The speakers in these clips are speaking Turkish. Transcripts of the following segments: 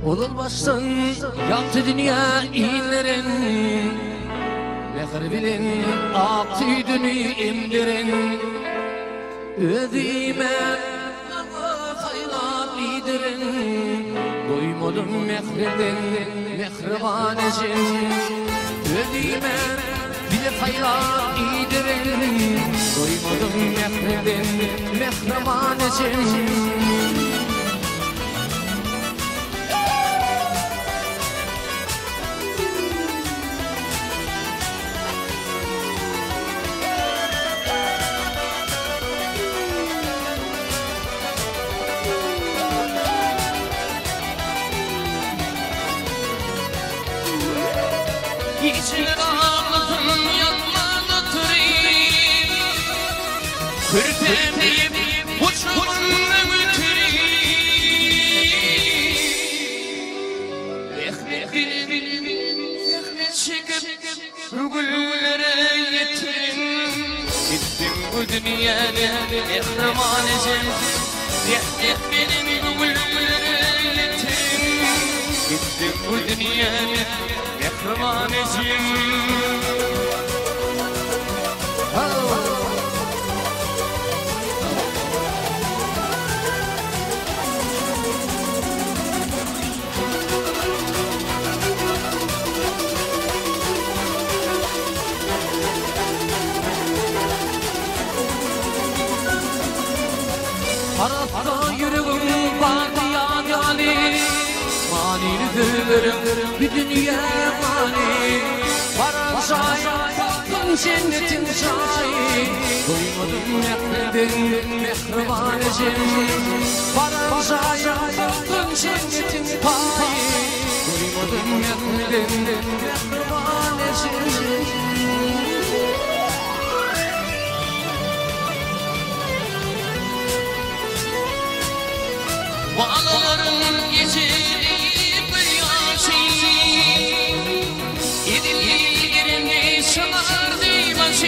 Olul baştan yaptı dünya iyilerin, mehir bilin aktı dünya imdirin. Özüme faylar liderin, doymadım mehrinden mehriban için. Özüme bir faylar liderin, doymadım mehrinden mehriban için. İçler ağlasın yanmalı tırayım, kırpem deyip uçurumla götüreyim. Zahmet çekip güllere yetirin. Gittim bu dünyada ehreman ecem, benim güllere yetirin. Gittim bu dünyada Rahmaneciğim. Arafta yüreğim vardı yani, manili dövürüm bir dünya mani. Paransaya baktın cennetin çayı, doymadım mehriben mehriban ecem. Paransaya baktın cennetin payı, doymadım mehriben mehriban ecem. Bağların geçirip yaşı, İdillerinde şamardı başı.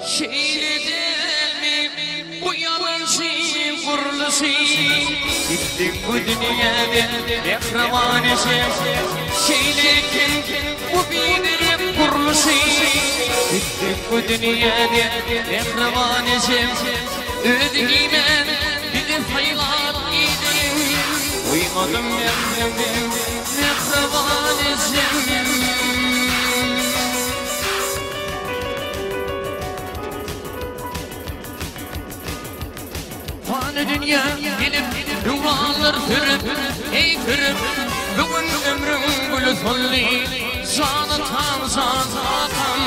Şehreden mi bu yabancı kurlusu, gittik bu dünyada ehreman ecem. Şehreden bu bilir kurlusu, gittik bu dünyada ehreman ecem. Ödüğüme bir faylar giderim, uymadım mehriben mehriban ecem. Fani dünya gelip dualar sürüp, ey kırıp, bugün ömrüm gülü solli, zanatan zanatan.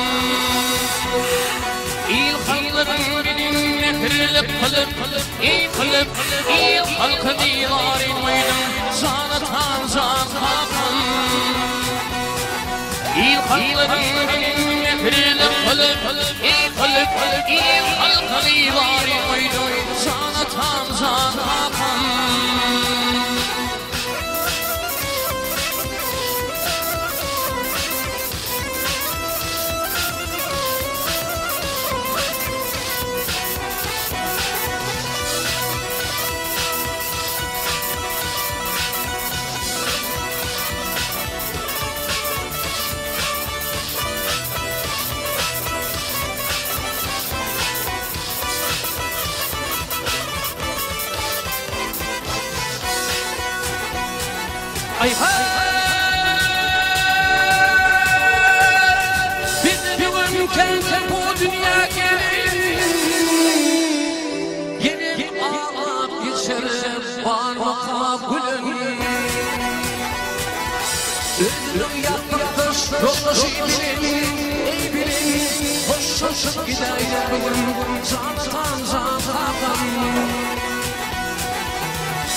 İl halkların benim nefirlik kılıp, iyi kılıp, iyi halkı diyarin mıydım, zanatan zanatan. İl halkların benim nefirlik kılıp, iyi kılıp, iyi halkı diyarin mıydım, zanatan zanatan. Ay hay! Biz bugün bu dünya gelin, gelip ağlap geçerim parmakla gülüm. Ömrüm yakmaktır yoldaşı bilin, ey bilin, hoş hoş giderim bugün, zanatan zanatan.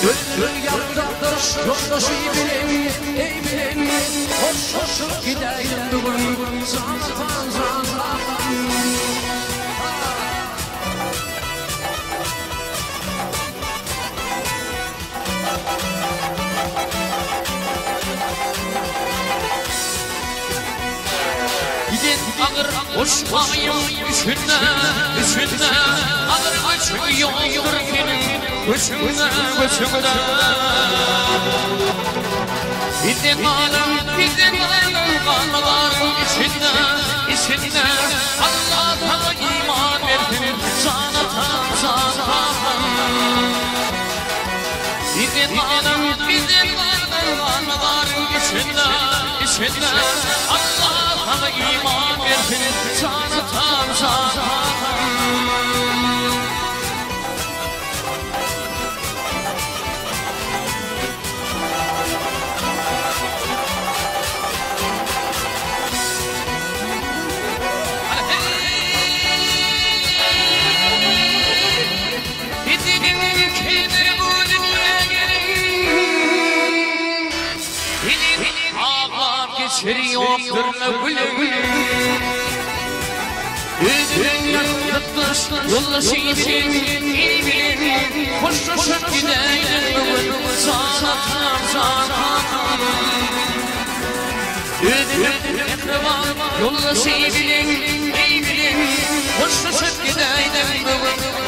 Ömrüm yakmaktır yoldaşı bilin, ey bilin, hoş hoş giderim bugün, zanatan zanatan. Ağır uçmayım düşünme, düşünme. Ağır uçmuyordur benim Göçümde Bizim alem kanların içinde Allah'a iman verdim sana tam Bizim alem kanların içinde Allah'a iman verdim sana tam geçeri yoktur ne gülüm Dünya tutmuş yoldaşı için iyi bilin Koşuşup gidelim sana tam Ekrevan yoldaşı bilin iyi bilin Koşuşup gidelim